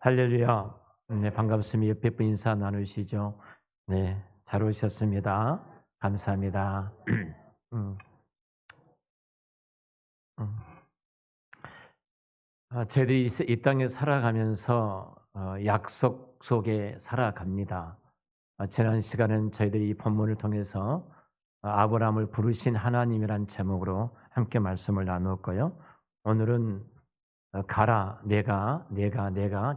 할렐루야. 네, 반갑습니다. 옆에 분 인사 나누시죠. 네, 잘 오셨습니다. 감사합니다. 음, 음. 저희들이 이 땅에 살아가면서 약속 속에 살아갑니다. 지난 시간은 저희들이 이 본문을 통해서 아브라함을 부르신 하나님이란 제목으로 함께 말씀을 나누었고요. 오늘은 가라, 내가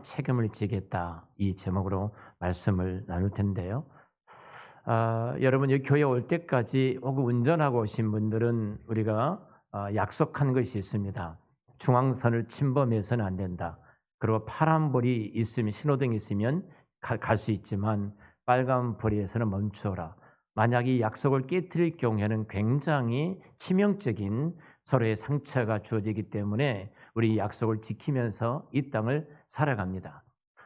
책임을 지겠다, 이 제목으로 말씀을 나눌 텐데요. 여러분 여기 교회 올 때까지 혹은 운전하고 오신 분들은 우리가 약속한 것이 있습니다. 중앙선을 침범해서는 안 된다. 그리고 파란불이 있으면, 신호등이 있으면 갈 수 있지만 빨간불에서는 멈추어라. 만약 이 약속을 깨뜨릴 경우에는 굉장히 치명적인 서로의 상처가 주어지기 때문에 우리 이 약속을 지키면서 이 땅을 살아갑니다.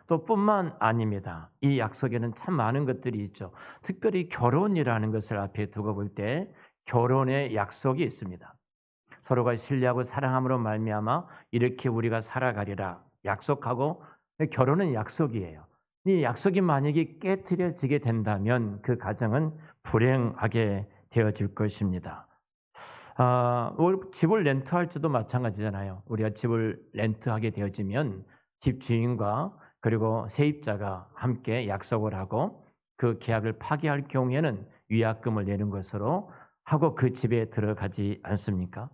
또 뿐만 아닙니다. 이 약속에는 참 많은 것들이 있죠. 특별히 결혼이라는 것을 앞에 두고 볼 때 결혼의 약속이 있습니다. 서로가 신뢰하고 사랑함으로 말미암아 이렇게 우리가 살아가리라 약속하고, 결혼은 약속이에요. 이 약속이 만약에 깨트려지게 된다면 그 가정은 불행하게 되어질 것입니다. 집을 렌트할 때도 마찬가지잖아요. 우리가 집을 렌트하게 되어지면 집주인과 그리고 세입자가 함께 약속을 하고 그 계약을 파기할 경우에는 위약금을 내는 것으로 하고 그 집에 들어가지 않습니까?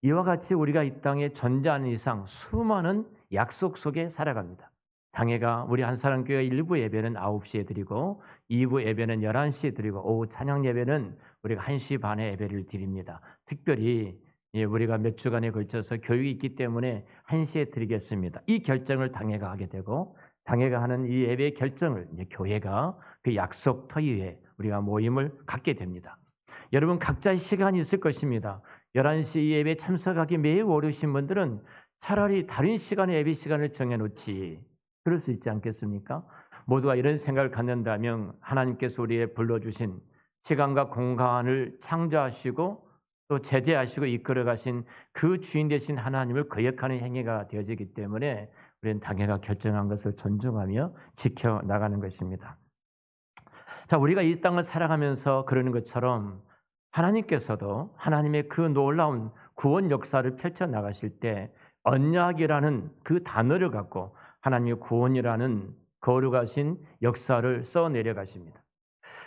이와 같이 우리가 이 땅에 존재하는 이상 수많은 약속 속에 살아갑니다. 장애가 우리 한사람 교회 1부 예배는 9시에 드리고 2부 예배는 11시에 드리고 오후 찬양 예배는 우리가 1시 반에 예배를 드립니다. 특별히 우리가 몇 주간에 걸쳐서 교육이 있기 때문에 1시에 드리겠습니다. 이 결정을 당회가 하게 되고 당회가 하는 이 예배 결정을 이제 교회가 그 약속터 위에 우리가 모임을 갖게 됩니다. 여러분 각자의 시간이 있을 것입니다. 11시 예배 참석하기 매우 어려우신 분들은 차라리 다른 시간에 예배 시간을 정해놓지, 그럴 수 있지 않겠습니까? 모두가 이런 생각을 갖는다면 하나님께서 우리에 불러주신 시간과 공간을 창조하시고 또 제재하시고 이끌어 가신 그 주인 되신 하나님을 거역하는 행위가 되어지기 때문에 우리는 당회가 결정한 것을 존중하며 지켜나가는 것입니다. 자, 우리가 이 땅을 살아가면서 그러는 것처럼 하나님께서도 하나님의 그 놀라운 구원 역사를 펼쳐나가실 때 언약이라는 그 단어를 갖고 하나님의 구원이라는 거룩하신 역사를 써내려가십니다.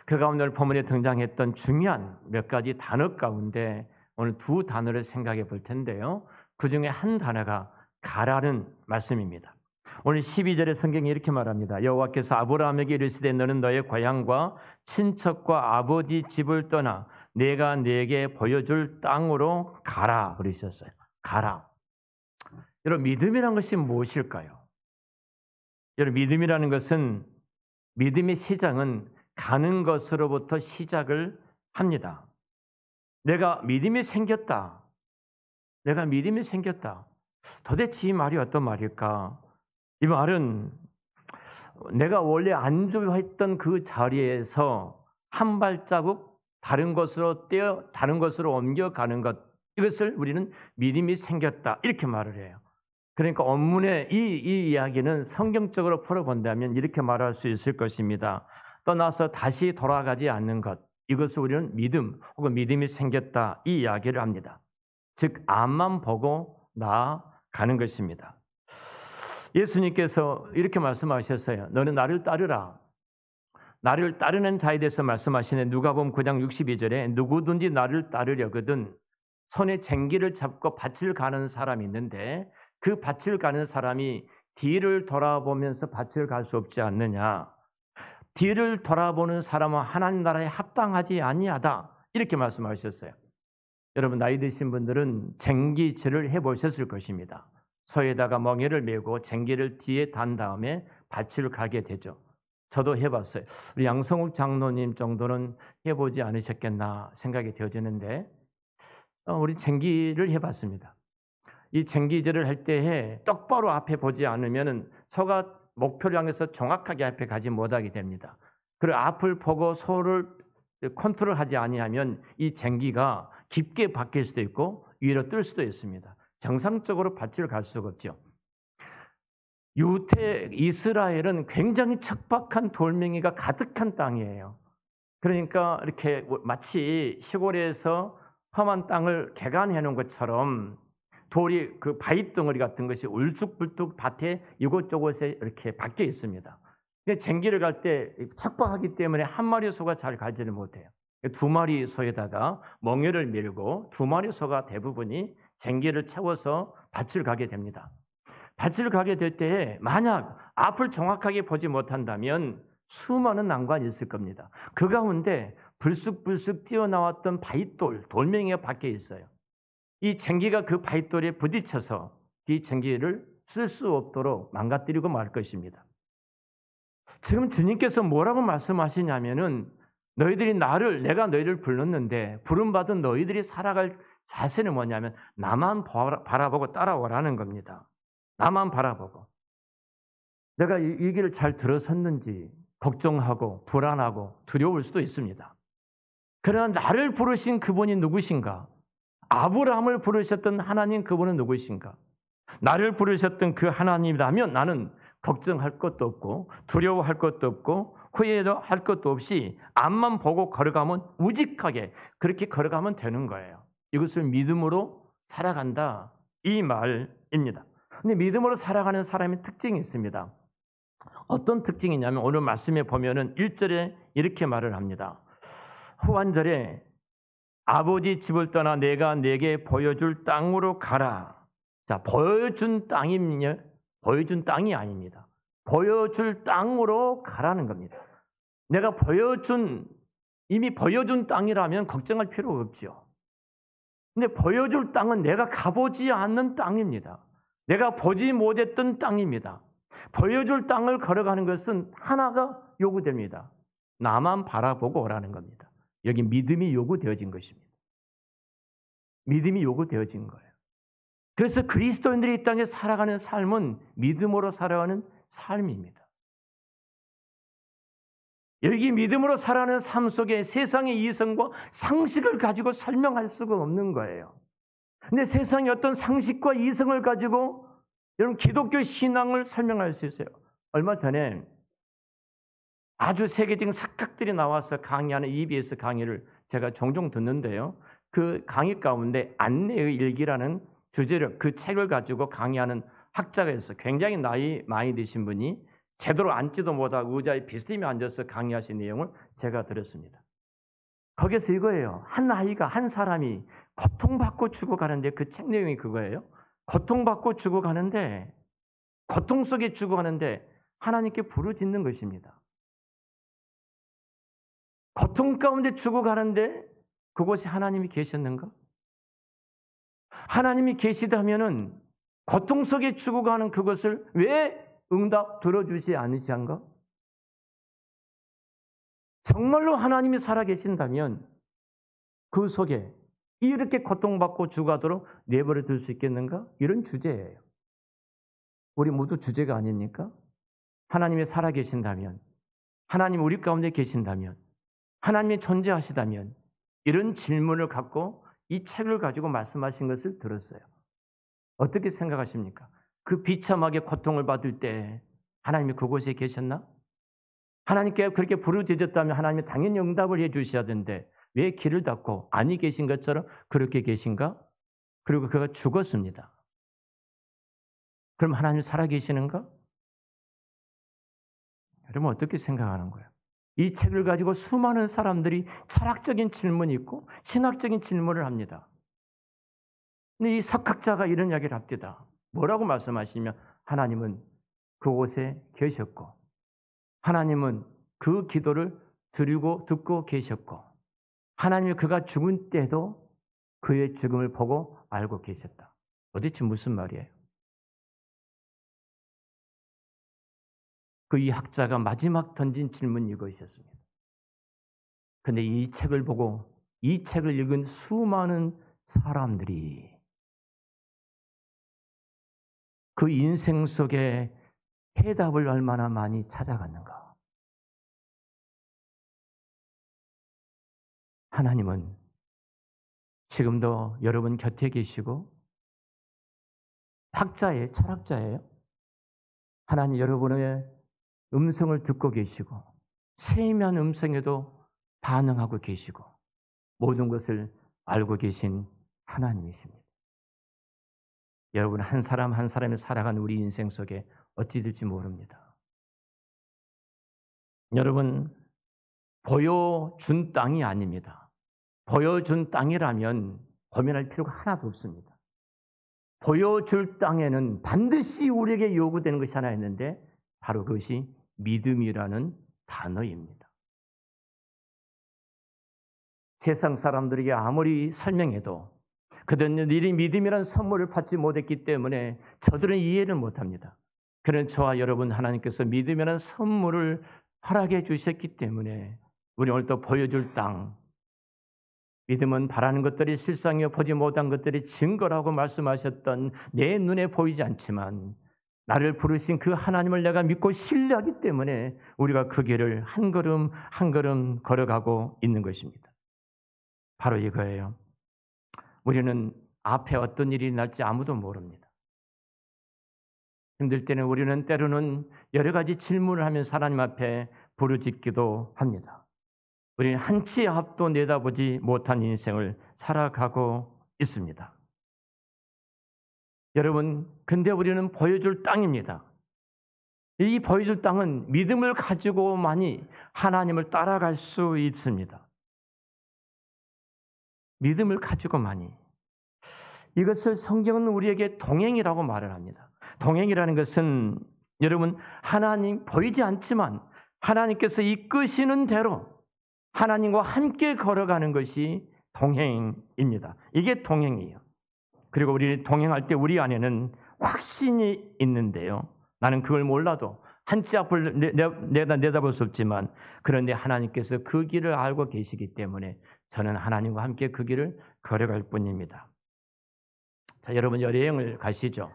그 가운데 오늘 본문에 등장했던 중요한 몇 가지 단어 가운데 오늘 두 단어를 생각해 볼 텐데요. 그 중에 한 단어가 가라는 말씀입니다. 오늘 12절에 성경이 이렇게 말합니다. 여호와께서 아브라함에게 이르시되 너는 너의 고향과 친척과 아버지 집을 떠나 내가 네게 보여줄 땅으로 가라 그러셨어요. 가라. 여러분 믿음이란 것이 무엇일까요? 여러분 믿음이라는 것은, 믿음의 시작은 가는 것으로부터 시작을 합니다. 내가 믿음이 생겼다. 내가 믿음이 생겼다. 도대체 이 말이 어떤 말일까? 이 말은 내가 원래 안주했던 그 자리에서 한 발자국 다른 것으로 떼어 다른 것으로 옮겨가는 것, 이것을 우리는 믿음이 생겼다 이렇게 말을 해요. 그러니까 원문의 이 이야기는 성경적으로 풀어본다면 이렇게 말할 수 있을 것입니다. 떠나서 다시 돌아가지 않는 것, 이것을 우리는 믿음 혹은 믿음이 생겼다 이 이야기를 합니다. 즉 앞만 보고 나아가는 것입니다. 예수님께서 이렇게 말씀하셨어요. 너는 나를 따르라. 나를 따르는 자에 대해서 말씀하시는 누가복음 9장 62절에 누구든지 나를 따르려거든 손에 쟁기를 잡고 밭을 가는 사람이 있는데 그 밭을 가는 사람이 뒤를 돌아보면서 밭을 갈 수 없지 않느냐. 뒤를 돌아보는 사람은 하나님 나라에 합당하지 아니하다. 이렇게 말씀하셨어요. 여러분 나이 드신 분들은 쟁기질을 해보셨을 것입니다. 소에다가 멍에를 메고 쟁기를 뒤에 단 다음에 밭을 가게 되죠. 저도 해봤어요. 우리 양성욱 장로님 정도는 해보지 않으셨겠나 생각이 되어지는데 우리 쟁기를 해봤습니다. 이 쟁기질을 할 때에 똑바로 앞에 보지 않으면 소가 목표를 향해서 정확하게 앞에 가지 못하게 됩니다. 그리고 앞을 보고 소를 컨트롤하지 아니하면 이 쟁기가 깊게 박힐 수도 있고 위로 뜰 수도 있습니다. 정상적으로 밭을 갈 수가 없죠. 유대 이스라엘은 굉장히 척박한 돌멩이가 가득한 땅이에요. 그러니까 이렇게 마치 시골에서 험한 땅을 개간해 놓은 것처럼 돌이 그 바위덩어리 같은 것이 울쑥불쑥 밭에 이곳저곳에 이렇게 박혀 있습니다. 근데 쟁기를 갈 때 척박하기 때문에 한 마리 소가 잘 가지를 못해요. 두 마리 소에다가 멍에를 밀고 두 마리 소가 대부분이 쟁기를 채워서 밭을 가게 됩니다. 밭을 가게 될 때에 만약 앞을 정확하게 보지 못한다면 수많은 난관이 있을 겁니다. 그 가운데 불쑥불쑥 뛰어나왔던 바위돌, 돌멩이가 밖에 있어요. 이 쟁기가 그 바위돌에 부딪혀서 이 쟁기를 쓸 수 없도록 망가뜨리고 말 것입니다. 지금 주님께서 뭐라고 말씀하시냐면은 너희들이 내가 너희를 불렀는데 부름받은 너희들이 살아갈 자세는 뭐냐면 나만 바라보고 따라오라는 겁니다. 나만 바라보고. 내가 이 얘기를 잘 들어섰는지 걱정하고 불안하고 두려울 수도 있습니다. 그러나 나를 부르신 그분이 누구신가? 아브라함을 부르셨던 하나님 그분은 누구신가? 나를 부르셨던 그 하나님이라면 나는 걱정할 것도 없고 두려워할 것도 없고 후회할 것도 없이 앞만 보고 걸어가면 우직하게 그렇게 걸어가면 되는 거예요. 이것을 믿음으로 살아간다 이 말입니다. 근데 믿음으로 살아가는 사람의 특징이 있습니다. 어떤 특징이냐면 오늘 말씀에 보면은 1절에 이렇게 말을 합니다. 후한절에 아버지 집을 떠나 내가 내게 보여줄 땅으로 가라. 자, 보여준 땅이요. 보여준 땅이 아닙니다. 보여줄 땅으로 가라는 겁니다. 내가 이미 보여준 땅이라면 걱정할 필요가 없죠. 근데 보여줄 땅은 내가 가보지 않는 땅입니다. 내가 보지 못했던 땅입니다. 보여줄 땅을 걸어가는 것은 하나가 요구됩니다. 나만 바라보고 오라는 겁니다. 여기 믿음이 요구되어진 것입니다. 믿음이 요구되어진 거예요. 그래서 그리스도인들이 이 땅에 살아가는 삶은 믿음으로 살아가는 삶입니다. 여기 믿음으로 살아가는 삶 속에 세상의 이성과 상식을 가지고 설명할 수가 없는 거예요. 근데 세상의 어떤 상식과 이성을 가지고 여러분 기독교 신앙을 설명할 수 있어요. 얼마 전에 아주 세계적인 석학들이 나와서 강의하는 EBS 강의를 제가 종종 듣는데요. 그 강의 가운데 안내의 일기라는 주제를 그 책을 가지고 강의하는 학자가 있어요. 굉장히 나이 많이 드신 분이 제대로 앉지도 못하고 의자에 비스듬히 앉아서 강의하신 내용을 제가 들었습니다. 거기서 이거예요. 한 사람이 고통받고 죽어가는데 그 책 내용이 그거예요. 고통받고 죽어가는데 고통 속에 죽어가는데 하나님께 부르짖는 것입니다. 고통 가운데 죽어가는데 그곳에 하나님이 계셨는가? 하나님이 계시다면은 고통 속에 죽어가는 그것을 왜 응답 들어주지 않으시한가? 정말로 하나님이 살아계신다면 그 속에 이렇게 고통받고 죽어가도록 내버려 둘 수 있겠는가? 이런 주제예요. 우리 모두 주제가 아닙니까? 하나님이 살아계신다면, 하나님 우리 가운데 계신다면, 하나님이 존재하시다면 이런 질문을 갖고 이 책을 가지고 말씀하신 것을 들었어요. 어떻게 생각하십니까? 그 비참하게 고통을 받을 때 하나님이 그곳에 계셨나? 하나님께 그렇게 부르짖었다면 하나님이 당연히 응답을 해 주셔야 되는데 왜 길을 닫고 아니 계신 것처럼 그렇게 계신가? 그리고 그가 죽었습니다. 그럼 하나님 살아계시는가? 여러분 어떻게 생각하는 거예요? 이 책을 가지고 수많은 사람들이 철학적인 질문이 있고 신학적인 질문을 합니다. 근데 이 석학자가 이런 이야기를 합니다. 뭐라고 말씀하시냐면 하나님은 그곳에 계셨고 하나님은 그 기도를 듣고 계셨고 하나님이 그가 죽은 때도 그의 죽음을 보고 알고 계셨다. 도대체 무슨 말이에요? 그 이 학자가 마지막 던진 질문이 이것이었습니다. 근데 이 책을 보고 이 책을 읽은 수많은 사람들이 그 인생 속에 해답을 얼마나 많이 찾아갔는가. 하나님은 지금도 여러분 곁에 계시고 학자예요, 철학자예요. 하나님 여러분의 음성을 듣고 계시고 세미한 음성에도 반응하고 계시고 모든 것을 알고 계신 하나님이십니다. 여러분 한 사람 한 사람이 살아가는 우리 인생 속에 어찌 될지 모릅니다. 여러분 보여준 땅이 아닙니다. 보여준 땅이라면 고민할 필요가 하나도 없습니다. 보여줄 땅에는 반드시 우리에게 요구되는 것이 하나 있는데 바로 그것이 믿음이라는 단어입니다. 세상 사람들에게 아무리 설명해도 그들이 믿음이라는 선물을 받지 못했기 때문에 저들은 이해를 못합니다. 그런 저와 여러분 하나님께서 믿음이라는 선물을 허락해 주셨기 때문에 우리 오늘 또 보여줄 땅, 믿음은 바라는 것들이 실상이요 보지 못한 것들이 증거라고 말씀하셨던 내 눈에 보이지 않지만 나를 부르신 그 하나님을 내가 믿고 신뢰하기 때문에 우리가 그 길을 한 걸음 한 걸음 걸어가고 있는 것입니다. 바로 이거예요. 우리는 앞에 어떤 일이 날지 아무도 모릅니다. 힘들 때는 우리는 때로는 여러 가지 질문을 하면서 하나님 앞에 부르짖기도 합니다. 우리는 한치 앞도 내다보지 못한 인생을 살아가고 있습니다. 여러분, 근데 우리는 보여줄 땅입니다. 이 보여줄 땅은 믿음을 가지고만이 하나님을 따라갈 수 있습니다. 믿음을 가지고만이. 이것을 성경은 우리에게 동행이라고 말을 합니다. 동행이라는 것은 여러분 하나님 보이지 않지만 하나님께서 이끄시는 대로 하나님과 함께 걸어가는 것이 동행입니다. 이게 동행이에요. 그리고 우리 동행할 때 우리 안에는 확신이 있는데요. 나는 그걸 몰라도 한치 앞을 내다볼 수 없지만 그런데 하나님께서 그 길을 알고 계시기 때문에 저는 하나님과 함께 그 길을 걸어갈 뿐입니다. 자, 여러분 여행을 가시죠.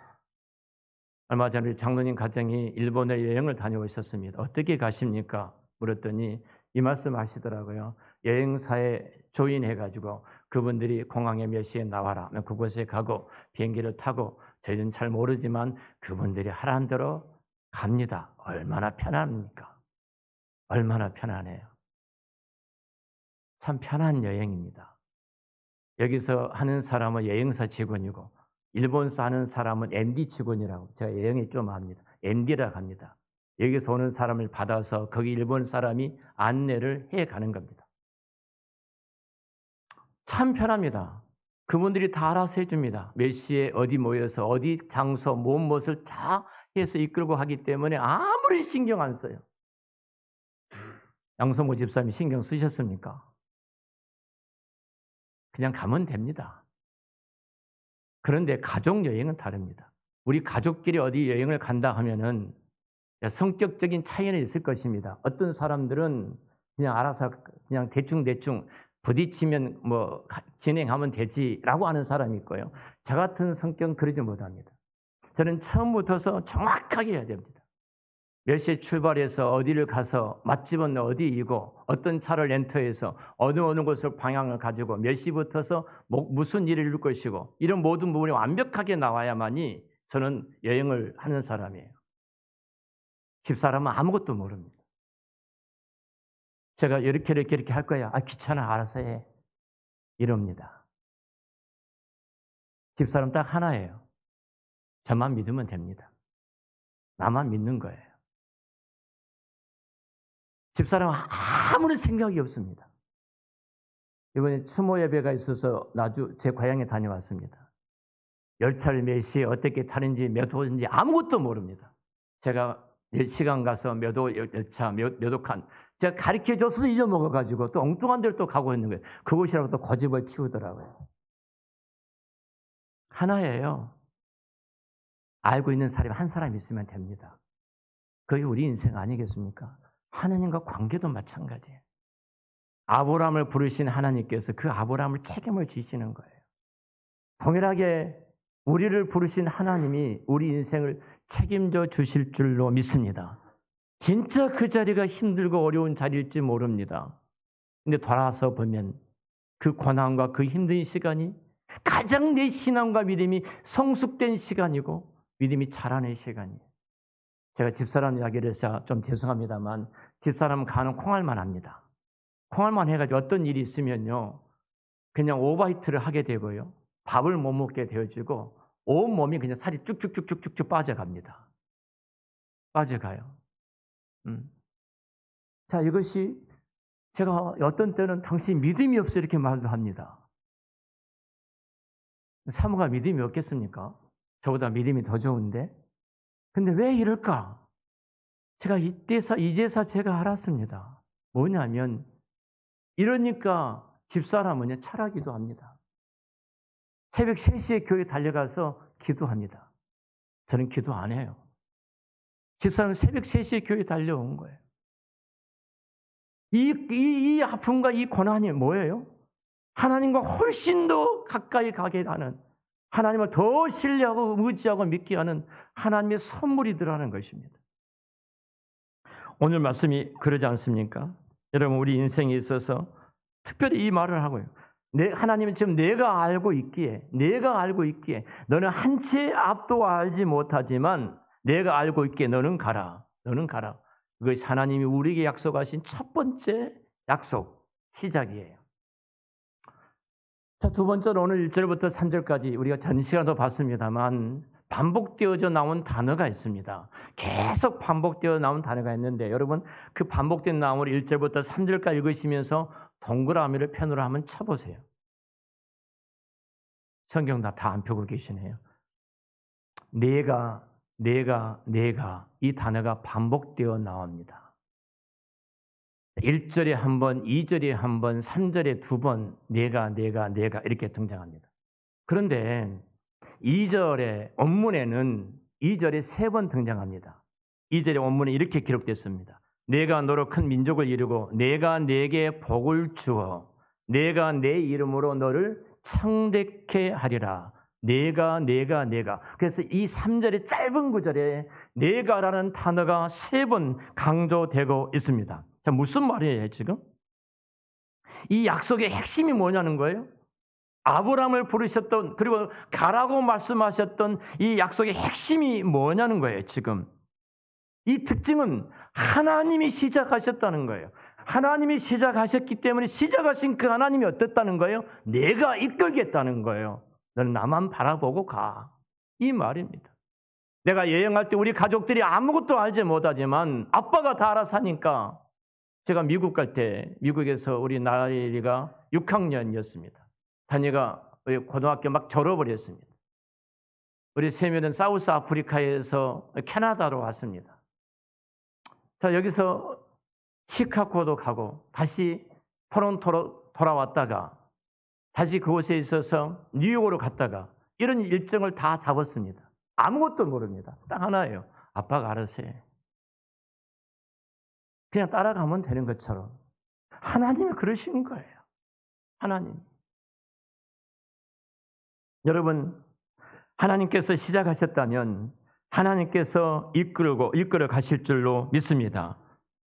얼마 전에 장로님 가정이 일본에 여행을 다녀오셨습니다. 어떻게 가십니까? 물었더니 이 말씀 하시더라고요. 여행사에 조인해가지고 그분들이 공항에 몇 시에 나와라. 그곳에 가고 비행기를 타고 저희는 잘 모르지만 그분들이 하라는 대로 갑니다. 얼마나 편합니까? 얼마나 편하네요. 참 편한 여행입니다. 여기서 하는 사람은 여행사 직원이고 일본에서 하는 사람은 MD 직원이라고 제가 여행에 좀 압니다. MD라고 합니다. 여기서 오는 사람을 받아서 거기 일본 사람이 안내를 해 가는 겁니다. 참 편합니다. 그분들이 다 알아서 해줍니다. 몇 시에 어디 모여서 어디 장소 무엇을 다 해서 이끌고 하기 때문에 아무리 신경 안 써요. 양성모 집사님이 신경 쓰셨습니까? 그냥 가면 됩니다. 그런데 가족 여행은 다릅니다. 우리 가족끼리 어디 여행을 간다 하면은 성격적인 차이는 있을 것입니다. 어떤 사람들은 그냥 알아서 그냥 대충 부딪히면 뭐 진행하면 되지라고 하는 사람이 있고요. 저 같은 성격은 그러지 못합니다. 저는 처음부터서 정확하게 해야 됩니다. 몇 시에 출발해서 어디를 가서 맛집은 어디이고 어떤 차를 렌터해서 어느 곳을 방향을 가지고 몇 시부터서 무슨 일을 이룰 것이고 이런 모든 부분이 완벽하게 나와야만이 저는 여행을 하는 사람이에요. 집사람은 아무것도 모릅니다. 제가 이렇게 할 거야. 귀찮아. 알아서 해. 이럽니다. 집사람 딱 하나예요. 저만 믿으면 됩니다. 나만 믿는 거예요. 집사람은 아무런 생각이 없습니다. 이번에 추모 예배가 있어서 제 고향에 다녀왔습니다. 열차를 몇 시에 어떻게 타는지 몇 호인지 아무것도 모릅니다. 제가 몇 시간 가서 몇 호 열차 몇 호 칸 제가 가르쳐줘서 잊어먹어가지고 또 엉뚱한 데로 또 가고 있는 거예요. 그곳이라고 또 고집을 피우더라고요. 하나예요. 알고 있는 사람이 한 사람 있으면 됩니다. 그게 우리 인생 아니겠습니까? 하나님과 관계도 마찬가지예요. 아브라함을 부르신 하나님께서 그 아브라함을 책임을 지시는 거예요. 동일하게 우리를 부르신 하나님이 우리 인생을 책임져 주실 줄로 믿습니다. 진짜 그 자리가 힘들고 어려운 자리일지 모릅니다. 근데 돌아서 보면 그 고난과 그 힘든 시간이 가장 내 신앙과 믿음이 성숙된 시간이고 믿음이 자라는 시간이에요. 제가 집사람 이야기를 해서 좀 죄송합니다만 집사람은 간혹 콩알만 합니다. 콩알만 해가지고 어떤 일이 있으면요. 그냥 오바이트를 하게 되고요. 밥을 못 먹게 되어지고 온몸이 그냥 살이 쭉쭉쭉쭉쭉 빠져갑니다. 빠져가요. 자, 이것이 제가 어떤 때는 당신 믿음이 없어 이렇게 말도 합니다. 사모가 믿음이 없겠습니까? 저보다 믿음이 더 좋은데. 근데 왜 이럴까? 제가 이제서 제가 알았습니다. 뭐냐면 이러니까 집사람은요 철학기도 합니다. 새벽 3시에 교회 달려가서 기도합니다. 저는 기도 안 해요. 집사람은 새벽 3시에 교회 달려온 거예요. 이 아픔과 이 고난이 뭐예요? 하나님과 훨씬 더 가까이 가게 하는, 하나님을 더 신뢰하고 의지하고 믿게 하는 하나님의 선물이더라는 것입니다. 오늘 말씀이 그러지 않습니까? 여러분, 우리 인생에 있어서 특별히 이 말을 하고요. 하나님은 지금 내가 알고 있기에 너는 한 채 앞도 알지 못하지만 내가 알고 있기에 너는 가라. 그것이 하나님이 우리에게 약속하신 첫 번째 약속, 시작이에요. 자, 두 번째로 오늘 1절부터 3절까지 우리가 전 시간도 봤습니다만 반복되어져 나온 단어가 있습니다. 계속 반복되어 나온 단어가 있는데 여러분 그 반복된 나오를 1절부터 3절까지 읽으시면서 동그라미를 펜으로 한번 쳐보세요. 성경 다 안 펴고 계시네요. 내가 이 단어가 반복되어 나옵니다. 1절에 한 번, 2절에 한 번, 3절에 두 번 내가 이렇게 등장합니다. 그런데 2절의 원문에는 2절에 3번 등장합니다. 2절의 원문에 이렇게 기록됐습니다. 내가 너로 큰 민족을 이루고 내가 내게 복을 주어 내가 내 이름으로 너를 창대케 하리라. 내가. 그래서 이 3절의 짧은 구절에 내가라는 단어가 3번 강조되고 있습니다. 자, 무슨 말이에요 지금? 이 약속의 핵심이 뭐냐는 거예요? 아브라함을 부르셨던 그리고 가라고 말씀하셨던 이 약속의 핵심이 뭐냐는 거예요 지금. 이 특징은 하나님이 시작하셨다는 거예요. 하나님이 시작하셨기 때문에 시작하신 그 하나님이 어땠다는 거예요? 내가 이끌겠다는 거예요. 너는 나만 바라보고 가. 이 말입니다. 내가 여행할 때 우리 가족들이 아무것도 알지 못하지만 아빠가 다 알아서 하니까 제가 미국 갈 때 미국에서 우리 나일이가 6학년이었습니다. 다니가 고등학교 막 졸업을 했습니다. 우리 세면은 사우스 아프리카에서 캐나다로 왔습니다. 자, 여기서 시카고도 가고 다시 토론토로 돌아왔다가 다시 그곳에 있어서 뉴욕으로 갔다가 이런 일정을 다 잡았습니다. 아무것도 모릅니다. 딱 하나예요. 아빠가 알아서 해. 그냥 따라가면 되는 것처럼 하나님이 그러신 거예요. 하나님. 여러분, 하나님께서 시작하셨다면 하나님께서 이끌어 가실 줄로 믿습니다.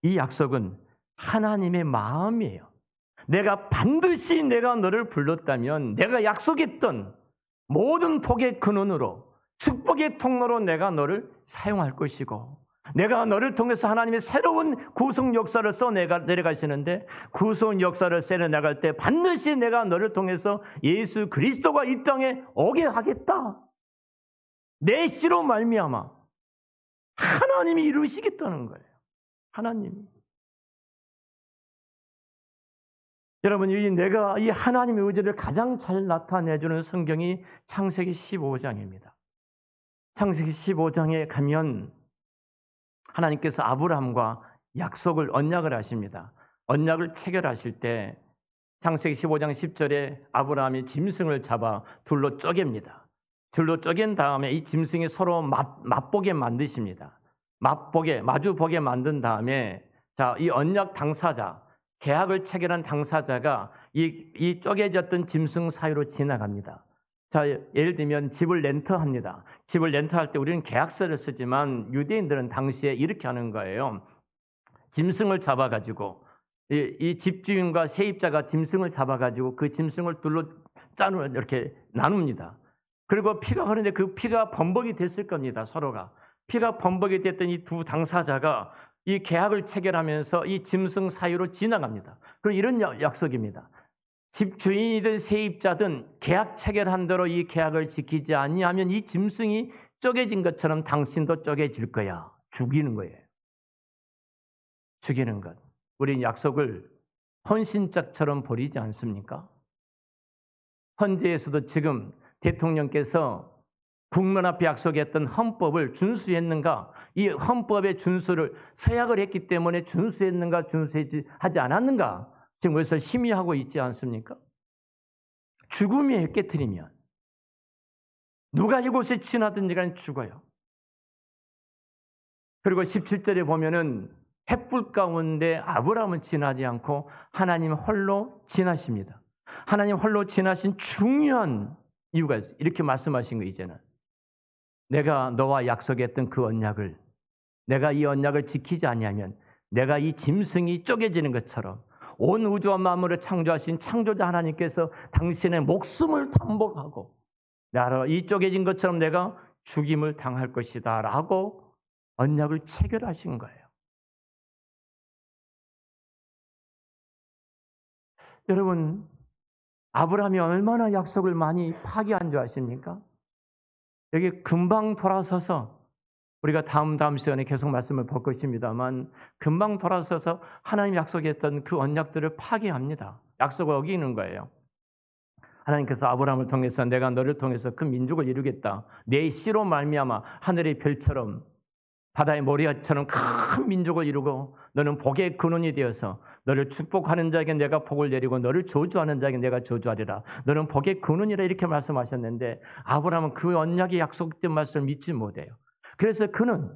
이 약속은 하나님의 마음이에요. 반드시 내가 너를 불렀다면 내가 약속했던 모든 복의 근원으로 축복의 통로로 내가 너를 사용할 것이고 내가 너를 통해서 하나님의 새로운 구속 역사를 내려가시는데 구속 역사를 써내려갈 때 반드시 내가 너를 통해서 예수 그리스도가 이 땅에 오게 하겠다. 내 씨로 말미암아 하나님이 이루시겠다는 거예요. 하나님이. 여러분, 내가 이 하나님의 의지를 가장 잘 나타내주는 성경이 창세기 15장입니다. 창세기 15장에 가면 하나님께서 아브라함과 언약을 하십니다. 언약을 체결하실 때 창세기 15장 10절에 아브라함이 짐승을 잡아 둘로 쪼갭니다. 둘로 쪼갠 다음에 이 짐승이 서로 맛보게 만드십니다. 마주보게 만든 다음에 자, 이 언약 당사자, 계약을 체결한 당사자가 이 쪼개졌던 짐승 사이로 지나갑니다. 자, 예를 들면 집을 렌트합니다. 집을 렌트할 때 우리는 계약서를 쓰지만 유대인들은 당시에 이렇게 하는 거예요. 짐승을 잡아가지고 이 집주인과 세입자가 짐승을 잡아가지고 그 짐승을 둘로 이렇게 나눕니다. 그리고 피가 흐르는데 그 피가 범벅이 됐을 겁니다. 서로가. 피가 범벅이 됐던 이 두 당사자가 이 계약을 체결하면서 이 짐승 사이로 지나갑니다. 그럼 이런 약속입니다. 집주인이든 세입자든 계약 체결한 대로 이 계약을 지키지 아니하면 이 짐승이 쪼개진 것처럼 당신도 쪼개질 거야. 죽이는 거예요. 죽이는 것. 우리 약속을 헌신짝처럼 버리지 않습니까? 헌재에서도 지금 대통령께서 국민 앞에 약속했던 헌법을 준수했는가? 이 헌법의 준수를 서약을 했기 때문에 준수했는가, 준수하지 않았는가? 지금 그래서 심의하고 있지 않습니까? 죽음이 깨트리면 누가 이곳에 지나든지 간에 죽어요. 그리고 17절에 보면은 횃불 가운데 아브라함은 지나지 않고 하나님 홀로 지나십니다. 하나님 홀로 지나신 중요한 이유가 있어요. 이렇게 말씀하신 거 이제는. 내가 너와 약속했던 그 언약을, 내가 이 언약을 지키지 아니하면 내가 이 짐승이 쪼개지는 것처럼 온 우주와 만물을 창조하신 창조자 하나님께서 당신의 목숨을 담보하고 나로 이 쪼개진 것처럼 내가 죽임을 당할 것이다 라고 언약을 체결하신 거예요. 여러분, 아브라함이 얼마나 약속을 많이 파기한 줄 아십니까? 여기 금방 돌아서서 우리가 다음 시간에 계속 말씀을 볼 것입니다만 금방 돌아서서 하나님 약속했던 그 언약들을 파기합니다. 약속을 어기는 거예요. 하나님께서 아브라함을 통해서 내가 너를 통해서 큰 민족을 이루겠다. 내 씨로 말미암아 하늘의 별처럼 바다의 모래처럼 큰 민족을 이루고 너는 복의 근원이 되어서 너를 축복하는 자에게 내가 복을 내리고 너를 저주하는 자에게 내가 저주하리라. 너는 복의 근원이라 이렇게 말씀하셨는데 아브라함은 그 언약의 약속된 말씀을 믿지 못해요. 그래서 그는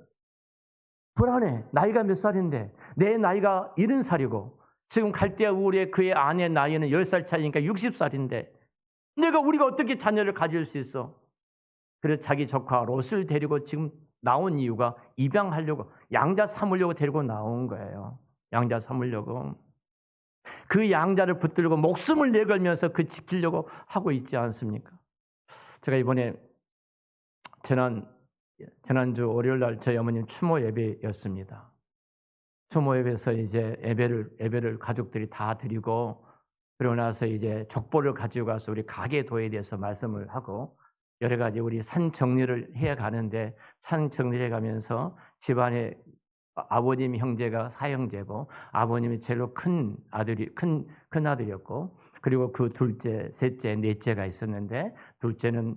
불안해. 나이가 몇 살인데 내 나이가 70살이고 지금 갈대아 우르의 그의 아내 나이는 10살 차이니까 60살인데 우리가 어떻게 자녀를 가질 수 있어? 그래서 자기 조카 롯을 데리고 지금 나온 이유가 입양하려고 양자 삼으려고 데리고 나온 거예요. 양자 삼으려고. 그 양자를 붙들고 목숨을 내걸면서 그 지키려고 하고 있지 않습니까? 제가 이번에 지난주 월요일 날 저희 어머님 추모 예배였습니다. 추모 예배에서 이제 예배를 가족들이 다 드리고 그러고 나서 이제 족보를 가지고 가서 우리 가계도에 대해서 말씀을 하고 여러 가지 우리 산 정리를 해 가는데 산 정리해 가면서 집안에 아버님 형제가 사형제고 아버님이 제일 큰 아들이었고 그리고 그 둘째, 셋째, 넷째가 있었는데 둘째는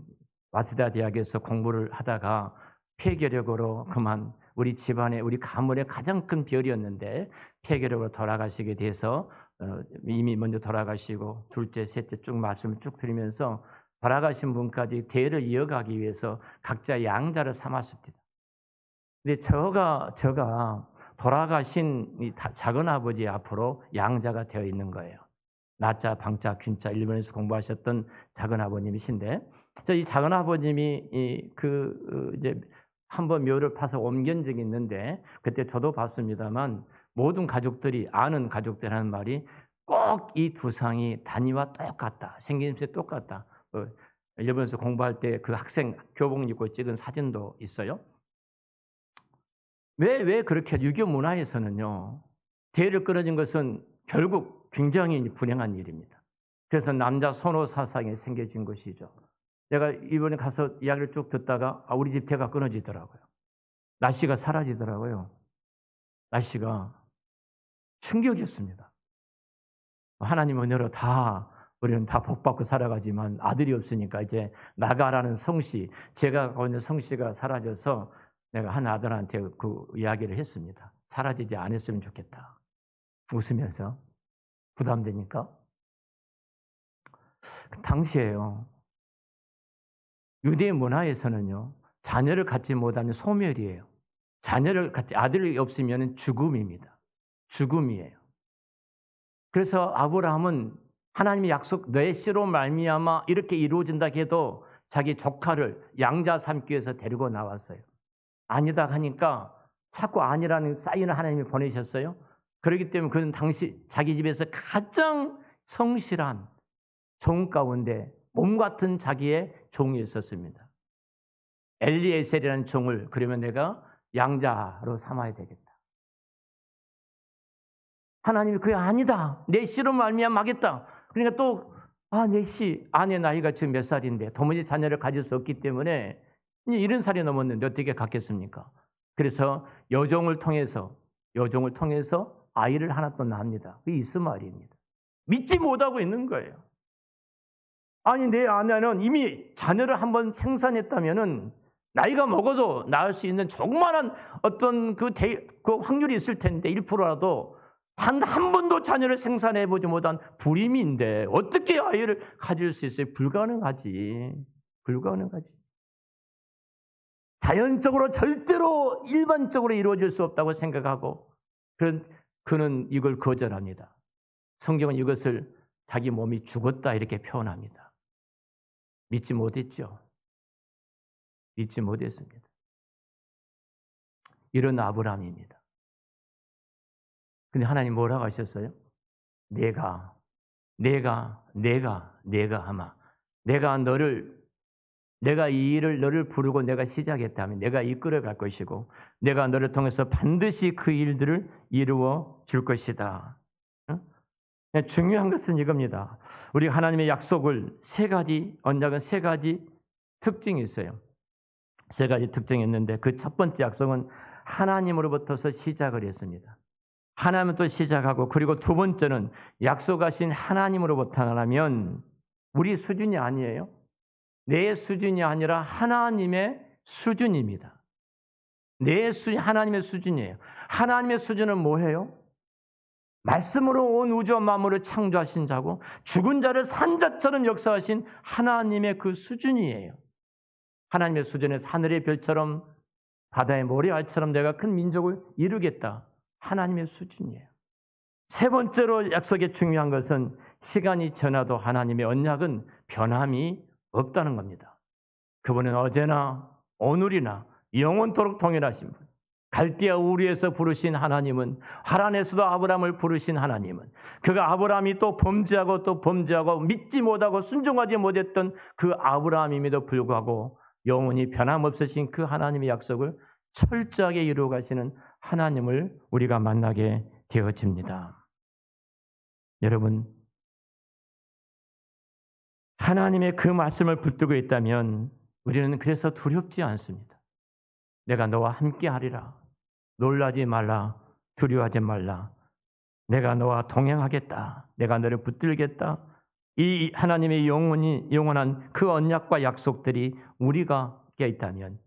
와세다 대학에서 공부를 하다가 폐결핵으로 그만 우리 집안의 우리 가문의 가장 큰 별이었는데 폐결핵으로 돌아가시게 돼서 이미 먼저 돌아가시고 둘째, 셋째 쭉 말씀을 쭉 드리면서 돌아가신 분까지 대를 이어가기 위해서 각자 양자를 삼았습니다. 근데 제가 돌아가신 이 작은 아버지 앞으로 양자가 되어 있는 거예요. 나자, 방자, 균자 일본에서 공부하셨던 작은 아버님이신데, 이 작은 아버님이 이제 한번 묘를 파서 옮긴 적이 있는데 그때 저도 봤습니다만 모든 가족들이 아는 가족들 하는 말이 꼭 이 두 상이 단위와 똑같다. 생김새 똑같다. 일본에서 공부할 때 그 학생 교복 입고 찍은 사진도 있어요. 왜 그렇게 유교 문화에서는요. 대를 끊어진 것은 결국 굉장히 불행한 일입니다. 그래서 남자 선호 사상이 생겨진 것이죠. 제가 이번에 가서 이야기를 쭉 듣다가 우리 집 대가 끊어지더라고요. 날씨가 사라지더라고요. 날씨가 충격이었습니다. 하나님 은혜로 우리는 다 복받고 살아가지만 아들이 없으니까 이제 나가라는 성씨, 제가 갖고 있는 성씨가 사라져서 내가 한 아들한테 그 이야기를 했습니다. 사라지지 않았으면 좋겠다. 웃으면서. 부담되니까. 당시에요. 유대 문화에서는요. 자녀를 갖지 못하면 소멸이에요. 아들이 없으면 죽음입니다. 죽음이에요. 그래서 아브라함은 하나님의 약속 내 씨로 말미암아 이렇게 이루어진다 해도 자기 조카를 양자 삼기 위해서 데리고 나왔어요. 아니다 하니까 자꾸 아니라는 사인을 하나님이 보내셨어요. 그렇기 때문에 그는 당시 자기 집에서 가장 성실한 종 가운데 몸 같은 자기의 종이 있었습니다. 엘리에셀이라는 종을 그러면 내가 양자로 삼아야 되겠다. 하나님이 그게 아니다. 내 씨로 말미암아하겠다. 그러니까 또 내 씨 아내 나이가 지금 몇 살인데 도무지 자녀를 가질 수 없기 때문에 이제 70살이 넘었는데 어떻게 갖겠습니까? 그래서 여종을 통해서 아이를 하나 또 낳습니다. 그게 이스마엘입니다. 믿지 못하고 있는 거예요. 아니 내 아내는 이미 자녀를 한번 생산했다면은 나이가 먹어도 낳을 수 있는 조그마한 어떤 그 확률이 있을 텐데 1%라도 한 번도 자녀를 생산해 보지 못한 불임인데 어떻게 아이를 가질 수 있어요? 불가능하지. 자연적으로 절대로 일반적으로 이루어질 수 없다고 생각하고 그는 이걸 거절합니다. 성경은 이것을 자기 몸이 죽었다 이렇게 표현합니다. 믿지 못했죠. 믿지 못했습니다. 이런 아브라함입니다. 근데 하나님 뭐라고 하셨어요? 내가 아마 내가 이 일을 너를 부르고 내가 시작했다면 내가 이끌어 갈 것이고 내가 너를 통해서 반드시 그 일들을 이루어 줄 것이다. 응? 중요한 것은 이겁니다. 우리 하나님의 약속을 언약은 세 가지 특징이 있어요. 세 가지 특징이 있는데 그 첫 번째 약속은 하나님으로부터서 시작을 했습니다. 하나님부터 시작하고 그리고 두 번째는 약속하신 하나님으로부터 하나면 우리 수준이 아니에요. 내 수준이 아니라 하나님의 수준입니다. 하나님의 수준이에요. 하나님의 수준은 뭐예요? 말씀으로 온 우주와 만물을 창조하신 자고 죽은 자를 산 자처럼 역사하신 하나님의 그 수준이에요. 하나님의 수준에서 하늘의 별처럼 바다의 모래알처럼 내가 큰 민족을 이루겠다. 하나님의 수준이에요. 세 번째로 약속의 중요한 것은 시간이 지나도 하나님의 언약은 변함이 없다는 겁니다. 그분은 어제나 오늘이나 영원토록 동일하신 분. 갈대아 우리에서 부르신 하나님은 하란에서도 아브라함을 부르신 하나님은 그가 아브라함이 또 범죄하고 믿지 못하고 순종하지 못했던 그 아브라함임에도 불구하고 영원히 변함없으신 그 하나님의 약속을 철저하게 이루어 가시는 하나님을 우리가 만나게 되어집니다. 여러분, 하나님의 그 말씀을 붙들고 있다면 우리는 그래서 두렵지 않습니다. 내가 너와 함께 하리라. 놀라지 말라. 두려워하지 말라. 내가 너와 동행하겠다. 내가 너를 붙들겠다. 이 하나님의 영원한 그 언약과 약속들이 우리가 껴 있다면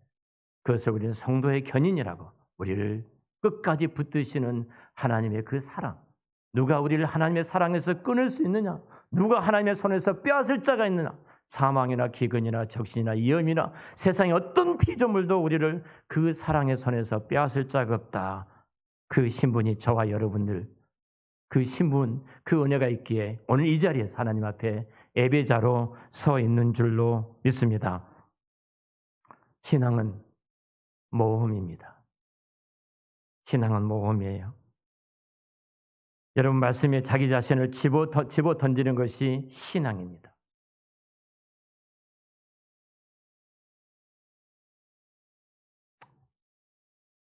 그것을 우리는 성도의 견인이라고 우리를 끝까지 붙드시는 하나님의 그 사랑. 누가 우리를 하나님의 사랑에서 끊을 수 있느냐? 누가 하나님의 손에서 빼앗을 자가 있느냐? 사망이나 기근이나 적신이나 위험이나 세상의 어떤 피조물도 우리를 그 사랑의 손에서 빼앗을 자가 없다. 그 신분이 저와 여러분들, 그 신분, 그 은혜가 있기에 오늘 이 자리에서 하나님 앞에 예배자로 서 있는 줄로 믿습니다. 신앙은 모험입니다. 신앙은 모험이에요. 여러분 말씀에 자기 자신을 집어 던지는 것이 신앙입니다.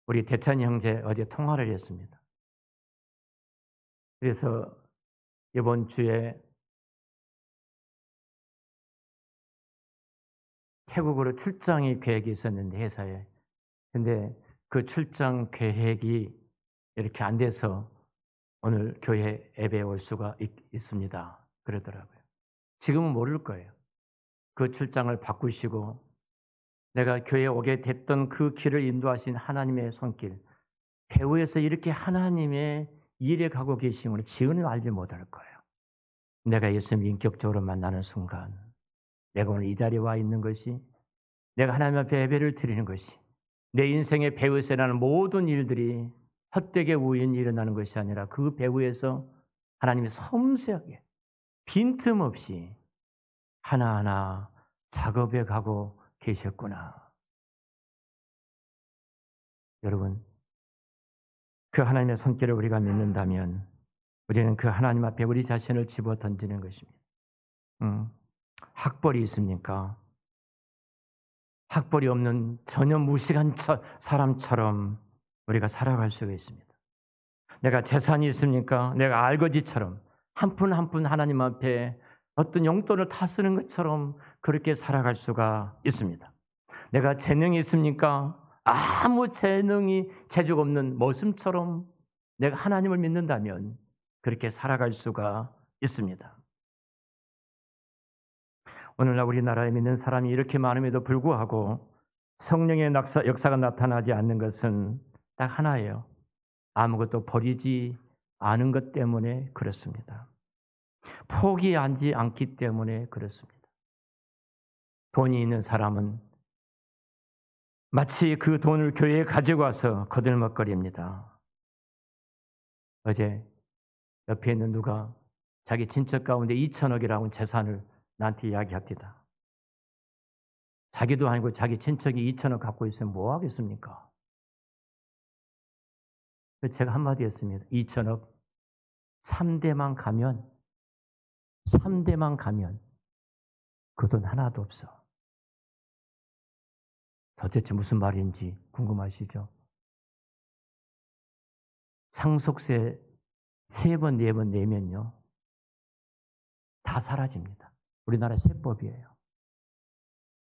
우리 대찬이 형제 어제 통화를 했습니다. 그래서 이번 주에 태국으로 출장이 계획이 있었는데 회사에. 근데 그 출장 계획이 이렇게 안 돼서 오늘 교회 예배에 올 수가 있습니다. 그러더라고요. 지금은 모를 거예요. 그 출장을 바꾸시고 내가 교회에 오게 됐던 그 길을 인도하신 하나님의 손길, 배후에서 이렇게 하나님의 일에 가고 계심을 지은을 알지 못할 거예요. 내가 예수님 인격적으로 만나는 순간 내가 오늘 이 자리에 와 있는 것이 내가 하나님 앞에 예배를 드리는 것이 내 인생의 배후에서 일어나는 모든 일들이 헛되게 우연히 일어나는 것이 아니라 그 배후에서 하나님이 섬세하게 빈틈없이 하나하나 작업해 가고 계셨구나. 여러분, 그 하나님의 손길을 우리가 믿는다면 우리는 그 하나님 앞에 우리 자신을 집어 던지는 것입니다. 학벌이 있습니까? 학벌이 없는 전혀 무식한 사람처럼 우리가 살아갈 수가 있습니다. 내가 재산이 있습니까? 내가 알거지처럼 한 푼 한 푼 하나님 앞에 어떤 용돈을 다 쓰는 것처럼 그렇게 살아갈 수가 있습니다. 내가 재능이 있습니까? 아무 재주가 없는 모습처럼 내가 하나님을 믿는다면 그렇게 살아갈 수가 있습니다. 오늘날 우리나라에 믿는 사람이 이렇게 많음에도 불구하고 성령의 역사가 나타나지 않는 것은 딱 하나예요. 아무것도 버리지 않은 것 때문에 그렇습니다. 포기하지 않기 때문에 그렇습니다. 돈이 있는 사람은 마치 그 돈을 교회에 가지고 와서 거들먹거립니다. 어제 옆에 있는 누가 자기 친척 가운데 2천억이라는 재산을 나한테 이야기합니다. 자기도 아니고 자기 친척이 2천억 갖고 있으면 뭐 하겠습니까? 제가 한마디 했습니다. 2천억 3대만 가면 그 돈 하나도 없어. 도대체 무슨 말인지 궁금하시죠? 상속세 3번, 4번 내면요. 다 사라집니다. 우리나라 세법이에요.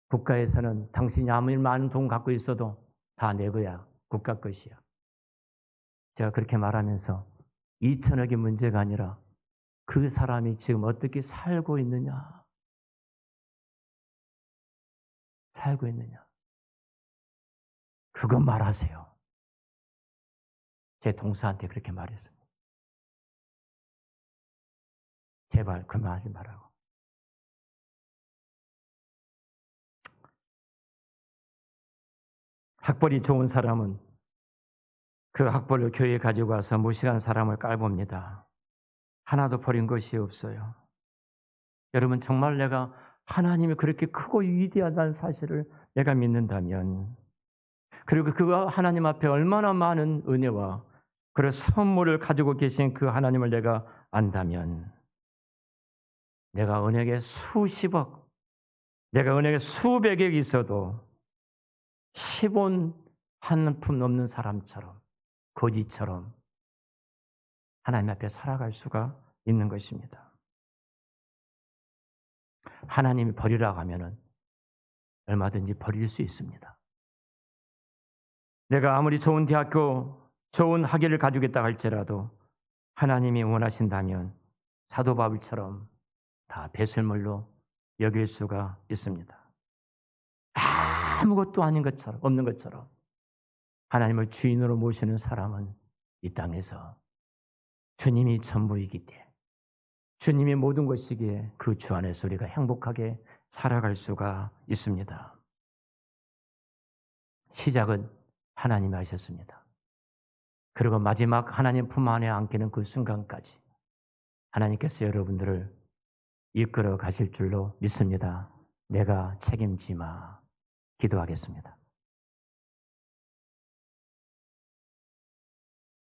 국가에서는 당신이 아무리 많은 돈 갖고 있어도 다 내거야. 국가 것이야. 제가 그렇게 말하면서 2천억이 문제가 아니라 그 사람이 지금 어떻게 살고 있느냐. 그거 말하세요. 제 동서한테 그렇게 말했습니다. 제발 그 말 하지 말라고. 학벌이 좋은 사람은 그 학벌을 교회에 가지고 와서 무식한 사람을 깔봅니다. 하나도 버린 것이 없어요. 여러분 정말 내가 하나님이 그렇게 크고 위대하다는 사실을 내가 믿는다면, 그리고 그 하나님 앞에 얼마나 많은 은혜와 그런 선물을 가지고 계신 그 하나님을 내가 안다면, 내가 은행에 수십억, 내가 은행에 수백억이 있어도 10원 한 푼 넘는 사람처럼, 거지처럼 하나님 앞에 살아갈 수가 있는 것입니다. 하나님이 버리라고 하면은 얼마든지 버릴 수 있습니다. 내가 아무리 좋은 대학교, 좋은 학위를 가지고 있다 할지라도 하나님이 원하신다면 사도 바울처럼 다 배설물로 여길 수가 있습니다. 아무것도 아닌 것처럼, 없는 것처럼 하나님을 주인으로 모시는 사람은 이 땅에서 주님이 전부이기 때문에, 주님이 모든 것이기에 그 주 안에서 우리가 행복하게 살아갈 수가 있습니다. 시작은 하나님이 하셨습니다. 그리고 마지막 하나님 품 안에 안기는 그 순간까지 하나님께서 여러분들을 이끌어 가실 줄로 믿습니다. 내가 책임지마. 기도하겠습니다.